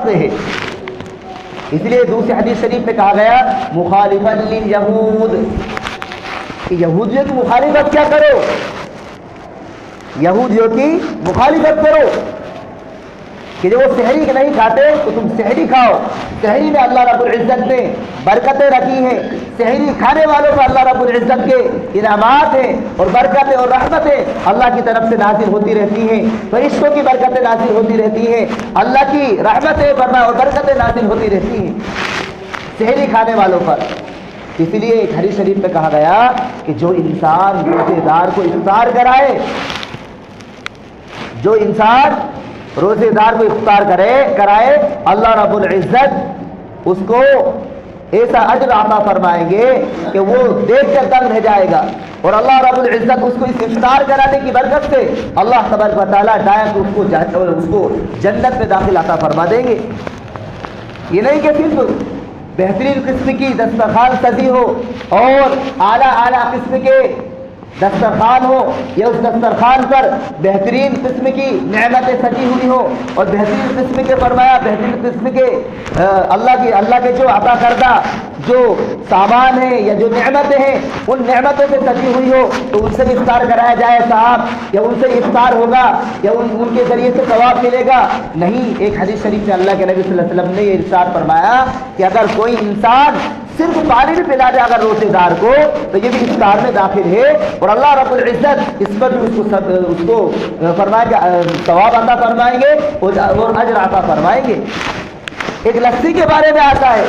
سے ہے۔ اس لیے دوسری حدیث شریف میں کہا گیا مخالفاً لليہود کہ یہودیوں کی مخالفت کیا کرو، یہودیوں کی مخالفت کرو کہ جو وہ سحری نہیں کھاتے تو تم سحری کھاؤ۔ سحری میں اللہ رب العزت نے برکتیں رکھی ہیں، سحری کھانے والوں پر اللہ رب العزت کے انعامات ہیں اور برکتیں اور رحمتیں اللہ کی طرف سے نازل ہوتی رہتی ہیں، فرشتوں کی برکتیں نازل ہوتی رہتی ہیں، اللہ کی رحمتیں اور برکتیں نازل ہوتی رہتی ہیں سحری کھانے والوں پر۔ اس لیے ایک حدیث شریف میں کہا گیا کہ جو انسان روزے دار کو افطار کرائے، جو انسان روزے دار کو افطار کرائے اللہ رب العزت اس کو ایسا اجر عطا فرمائیں گے کہ وہ دیکھ کر دنگ رہ جائے گا، اور اللہ رب العزت اس کو اس افطار کرانے کی برکت سے اللہ تبارک و تعالیٰ ڈائریکٹ اس کو جنت میں داخل عطا فرما دیں گے۔ یہ نہیں کہ صرف بہترین قسم کی دسترخوان سجی ہو اور اعلیٰ قسم کے دسترخوان ہو یا اس دسترخوان پر بہترین قسم کی نعمتیں سجی ہوئی ہو اور بہترین قسم کے فرمایا بہترین قسم کے اللہ کے جو عطا کردہ جو سامان ہیں یا جو نعمتیں ہیں ان نعمتوں سے سجی ہوئی ہو تو ان سے بھی افطار کرایا جائے صاحب، یا ان سے افطار ہوگا یا ان کے ذریعے سے ثواب ملے گا؟ نہیں۔ ایک حدیث شریف میں اللہ کے نبی صلی اللہ علیہ وسلم نے یہ ارشاد فرمایا کہ اگر کوئی انسان صرف پانی بھی پلا دے اگر روزے دار کو تو یہ بھی افطار میں داخل ہے، اور اللہ رب العزت اس پر بھی اس کو فرمائے کہ ثواب عطا فرمائیں گے اور اجر عطا فرمائیں گے۔ ایک لسی کے بارے میں آتا ہے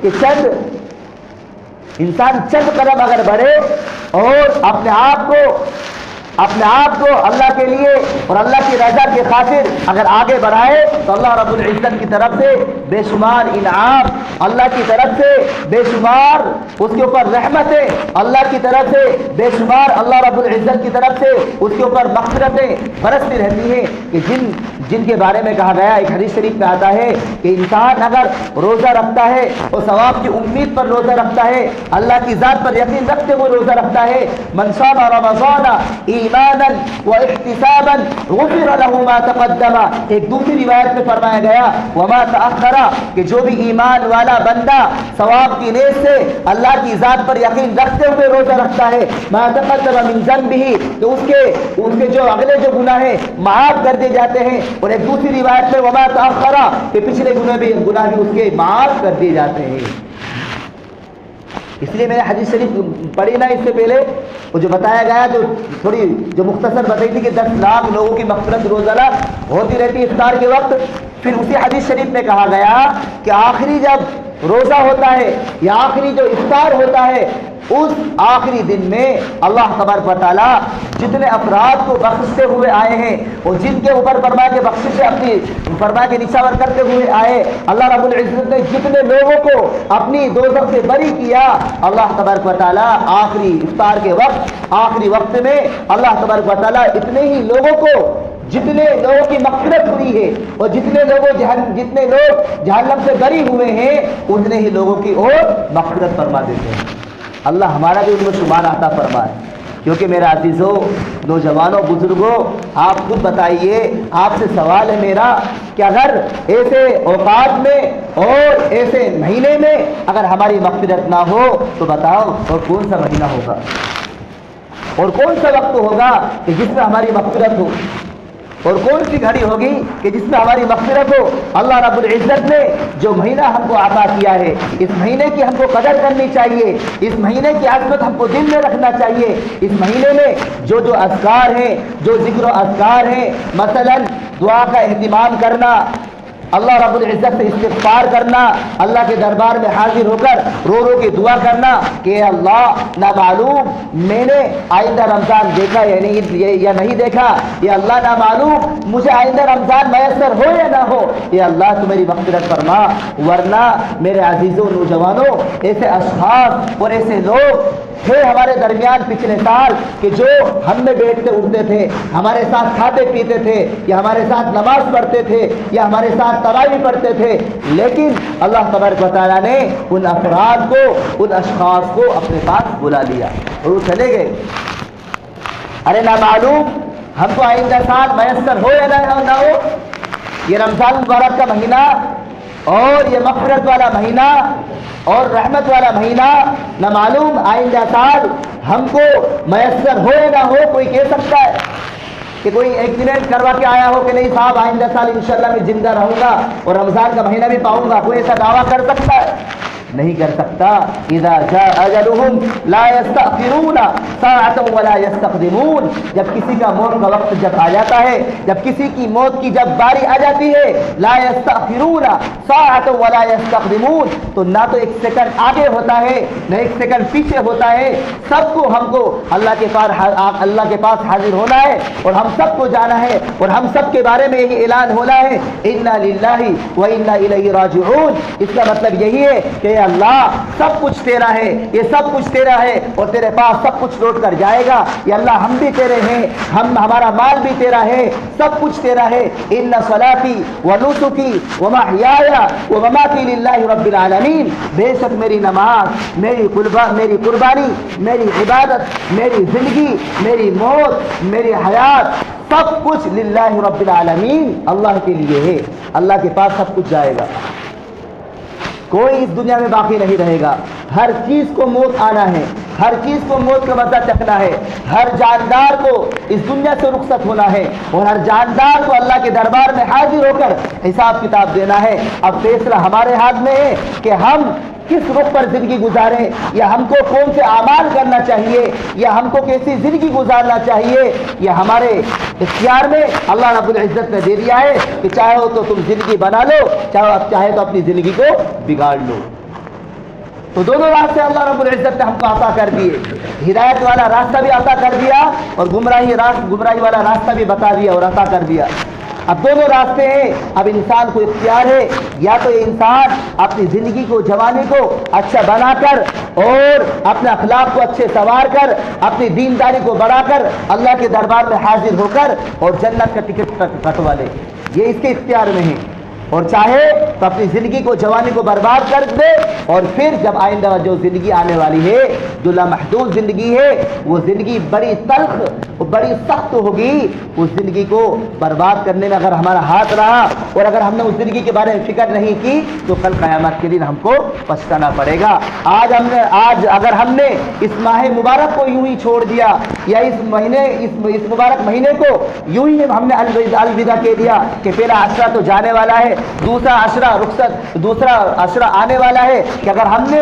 کہ انسان چند قدم اگر بڑھے اور اپنے آپ کو اللہ کے لیے اور اللہ کی رضا کی خاطر اگر آگے بڑھائے تو اللہ رب العزت کی طرف سے بے شمار انعام، اللہ کی طرف سے بے شمار اس کے اوپر رحمتیں، اللہ کی طرف سے بے شمار اللہ رب العزت کی طرف سے اس کے اوپر مغفرتیں برستی رہتی ہیں کہ جن کے بارے میں کہا گیا ایک حدیث شریف میں آتا ہے کہ انسان اگر روزہ رکھتا ہے اور ثواب کی امید پر روزہ رکھتا ہے، اللہ کی ذات پر یقین رکھتے ہوئے روزہ رکھتا ہے، من صام رمضان ایمانا واحتسابا غفر له ما تقدم، ایک دوسری روایت میں فرمایا گیا وما تأخر کہ جو بھی ایمان والا بندہ ثواب کی نیت سے اللہ کی ذات پر یقین رکھتے ہوئے روزہ رکھتا ہے، ما تقدم من ذنبه تو اس کے جو اگلے جو گناہ ہیں معاف کر دیے جاتے ہیں، اور ایک دوسری روایت میں وما تأخر کہ پچھلے گناہ بھی اس کے معاف کر دیے جاتے ہیں۔ اس لیے میں نے حدیث شریف پڑھی نا اس سے پہلے وہ جو بتایا گیا جو مختصر بتائی تھی کہ 10 لاکھ لوگوں کی مغفرت روزانہ ہوتی رہتی ہے افطار کے وقت۔ پھر اسی حدیث شریف میں کہا گیا کہ آخری جب روزہ ہوتا ہے یا آخری جو افطار ہوتا ہے اس آخری دن میں اللہ تبارک و تعالیٰ جتنے افراد کو بخشتے ہوئے آئے ہیں اور جن کے اوپر فرمایا کہ بخشش اپنی فرمایا کہ نشاور کرتے ہوئے آئے، اللہ رب العزت نے جتنے لوگوں کو اپنی دوزخ سے بری کیا، اللہ تبارک و تعالیٰ آخری افطار کے وقت آخری وقت میں اللہ تبارک و تعالیٰ اتنے ہی لوگوں کو جتنے لوگوں کی مغفرت ہوئی ہے اور جتنے لوگ جہنم سے بری ہوئے ہیں اتنے ہی لوگوں کی اور مغفرت فرما دیتے ہیں۔ اللہ ہمارا بھی ان میں شمار عطا فرمائے، کیونکہ میرے عزیزوں، نوجوانوں، بزرگوں، آپ خود بتائیے، آپ سے سوال ہے میرا کہ اگر ایسے اوقات میں اور ایسے مہینے میں اگر ہماری مغفرت نہ ہو تو بتاؤ اور کون سا مہینہ ہوگا اور کون سا وقت ہوگا کہ جس میں ہماری مغفرت ہو، اور کون سی گھڑی ہوگی کہ جس میں ہماری مغفرت ہو؟ اللہ رب العزت نے جو مہینہ ہم کو عطا کیا ہے اس مہینے کی ہم کو قدر کرنی چاہیے، اس مہینے کی عظمت ہم کو دل میں رکھنا چاہیے۔ اس مہینے میں جو اذکار ہیں، جو ذکر و اذکار ہیں، مثلا دعا کا اہتمام کرنا، اللہ رب العزت سے استغفار کرنا، اللہ کے دربار میں حاضر ہو کر رو کے دعا کرنا کہ اے اللہ نہ معلوم میں نے آئندہ رمضان دیکھا یا نہیں دیکھا، یا اللہ نہ معلوم مجھے آئندہ رمضان میسر ہو یا نہ ہو، یا اللہ تو میری مغفرت فرما۔ ورنہ میرے عزیزوں، نوجوانوں، ایسے اشخاص اور ایسے لوگ تھے ہمارے درمیان پچھلے سال کہ جو ہم میں بیٹھتے اٹھتے تھے، ہمارے ساتھ کھاتے پیتے تھے، یا ہمارے ساتھ نماز پڑھتے تھے، یا ہمارے ساتھ تراویح پڑھتے تھے، لیکن اللہ تبارک و تعالیٰ نے ان افراد کو، ان اشخاص کو اپنے پاس بلا لیا اور وہ چلے گئے۔ ارے نہ معلوم ہم کو آئندہ سال میسر ہو یا نہ ہو، یہ رمضان مبارک کا مہینہ اور یہ مغفرت والا مہینہ اور رحمت والا مہینہ نہ معلوم آئندہ سال ہم کو میسر ہو یا نہ ہو. کوئی کہہ سکتا ہے کہ کوئی ایکسیڈنٹ کروا کے آیا ہو کہ نہیں صاحب آئندہ سال انشاءاللہ میں زندہ رہوں گا اور رمضان کا مہینہ بھی پاؤں گا؟ کوئی ایسا دعویٰ کر سکتا ہے؟ نہیں کر سکتا. اذا جاء اجلهم لا يستأخرون ساعة ولا يستقدمون. جب کسی کا موت کا وقت جب آ جاتا ہے، جب کسی کی موت کی جب باری آ جاتی ہے، لا يستأخرون ساعة ولا يستقدمون، تو نہ تو ایک سیکنڈ آگے ہوتا ہے نہ ایک سیکنڈ پیچھے ہوتا ہے. سب کو ہم کو اللہ کے پاس حاضر ہونا ہے اور ہم سب کو جانا ہے اور ہم سب کے بارے میں یہی اعلان ہونا ہے انا للہ و انا الیہ راجعون. اس کا مطلب یہی ہے کہ اللہ سب کچھ تیرا ہے، یہ سب کچھ تیرا ہے اور تیرے پاس سب کچھ لوٹ کر جائے گا. یہ اللہ ہم بھی تیرے ہیں، ہمارا مال بھی تیرا ہے، سب کچھ تیرا ہے. ان صلاتی و نسکی و محیای و مماتی للہ رب العالمین. بے شک میری نماز، میری قربانی، میری عبادت، میری زندگی، میری موت، میری حیات، سب کچھ للہ رب العالمین، اللہ کے لیے ہے. اللہ کے پاس سب کچھ جائے گا. کوئی اس دنیا میں باقی نہیں رہے گا. ہر چیز کو موت آنا ہے، ہر چیز کو موت کا مزہ چکھنا ہے. ہر جاندار کو اس دنیا سے رخصت ہونا ہے اور ہر جاندار کو اللہ کے دربار میں حاضر ہو کر حساب کتاب دینا ہے. اب فیصلہ ہمارے ہاتھ میں ہے کہ ہم کس رخ پر زندگی گزاریں، یا ہم کو کون سے اعمال کرنا چاہیے، یا ہم کو کیسی زندگی گزارنا چاہیے. یہ ہمارے اختیار میں اللہ رب العزت نے دے دیا ہے کہ چاہے ہو تو تم زندگی بنا لو، چاہے تو اپنی زندگی کو بگاڑ لو. تو دونوں راستے اللہ رب العزت نے ہم کو عطا کر دیے. ہدایت والا راستہ بھی عطا کر دیا اور گمراہی والا راستہ بھی بتا دیا اور عطا کر دیا. اب دونوں راستے ہیں. اب انسان کو اختیار ہے، یا تو یہ انسان اپنی زندگی کو، جوانی کو اچھا بنا کر اور اپنے اخلاق کو اچھے سنوار کر، اپنی دینداری کو بڑھا کر اللہ کے دربار میں حاضر ہو کر اور جنت کا ٹکٹ کٹوا لے. یہ اس کے اختیار میں ہے. اور چاہے تو اپنی زندگی کو، جوانی کو برباد کر دے اور پھر جب آئندہ جو زندگی آنے والی ہے، جو لامحدود زندگی ہے، وہ زندگی بڑی تلخ اور بڑی سخت ہوگی. اس زندگی کو برباد کرنے میں اگر ہمارا ہاتھ رہا اور اگر ہم نے اس زندگی کے بارے میں فکر نہیں کی تو کل قیامت کے دن ہم کو پچھتانا پڑے گا. آج اگر ہم نے اس ماہ مبارک کو یوں ہی چھوڑ دیا، یا اس مبارک مہینے کو یوں ہی ہم نے الوداع کہہ دیا کہ پہلا عشرہ تو جانے والا ہے، دوسرا عشرہ رخصت، دوسرا عشرہ آنے والا ہے، کہ اگر ہم نے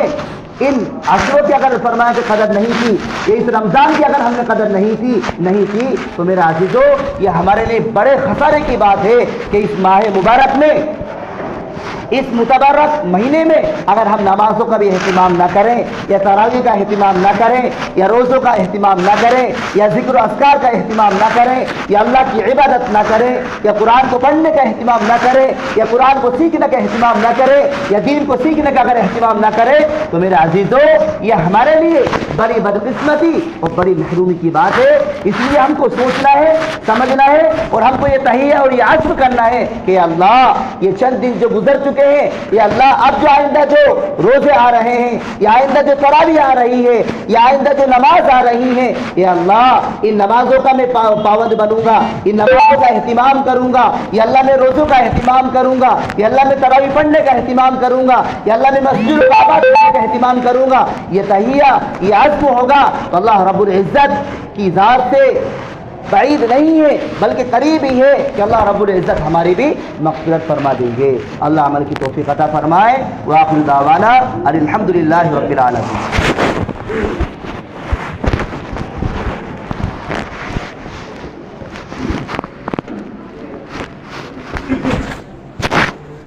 ان عشروں کی اگر فرمایا کہ قدر نہیں کی، یا اس رمضان کی اگر ہم نے قدر نہیں کی تو میرا عزیزو یہ ہمارے لیے بڑے خسارے کی بات ہے کہ اس ماہ مبارک میں، اس متبرک مہینے میں اگر ہم نمازوں کا بھی اہتمام نہ کریں، یا تراویح کا اہتمام نہ کریں، یا روزوں کا اہتمام نہ کریں، یا ذکر و اذکار کا اہتمام نہ کریں، یا اللہ کی عبادت نہ کریں، یا قرآن کو پڑھنے کا اہتمام نہ کریں، یا قرآن کو سیکھنے کا اہتمام نہ کریں، یا دین کو سیکھنے کا اگر اہتمام نہ کریں تو میرے عزیزو یہ ہمارے لیے بڑی بدقسمتی اور بڑی محرومی کی بات ہے. اس لیے ہم کو سوچنا ہے، سمجھنا ہے اور ہم کو یہ تہیہ اور یہ عزم کرنا ہے کہ اللہ یہ چند دن جو گزر چکے ہیں، یہ اللہ اب جو آئندہ جو روزے آ رہے ہیں، یا آئندہ جو تراویح آ رہی ہے، یا آئندہ جو نماز آ رہی ہے، یا اللہ ان نمازوں کا میں پابند بنوں گا، ان نمازوں کا اہتمام کروں گا، یا اللہ میں روزوں کا اہتمام کروں گا، یا اللہ میں تراویح پڑھنے کا اہتمام کروں گا، یا اللہ میں مسجد و آباد کرنے کا اہتمام کروں گا. یہ تہیہ، یہ عزم ہوگا تو اللہ رب العزت کی ذات سے بعید نہیں ہے بلکہ قریب ہی ہے کہ اللہ رب العزت ہماری بھی مغفرت فرما دیں گے. اللہ عمل کی توفیق عطا فرمائے. وآخر دعوانا الحمدللہ رب العالمین.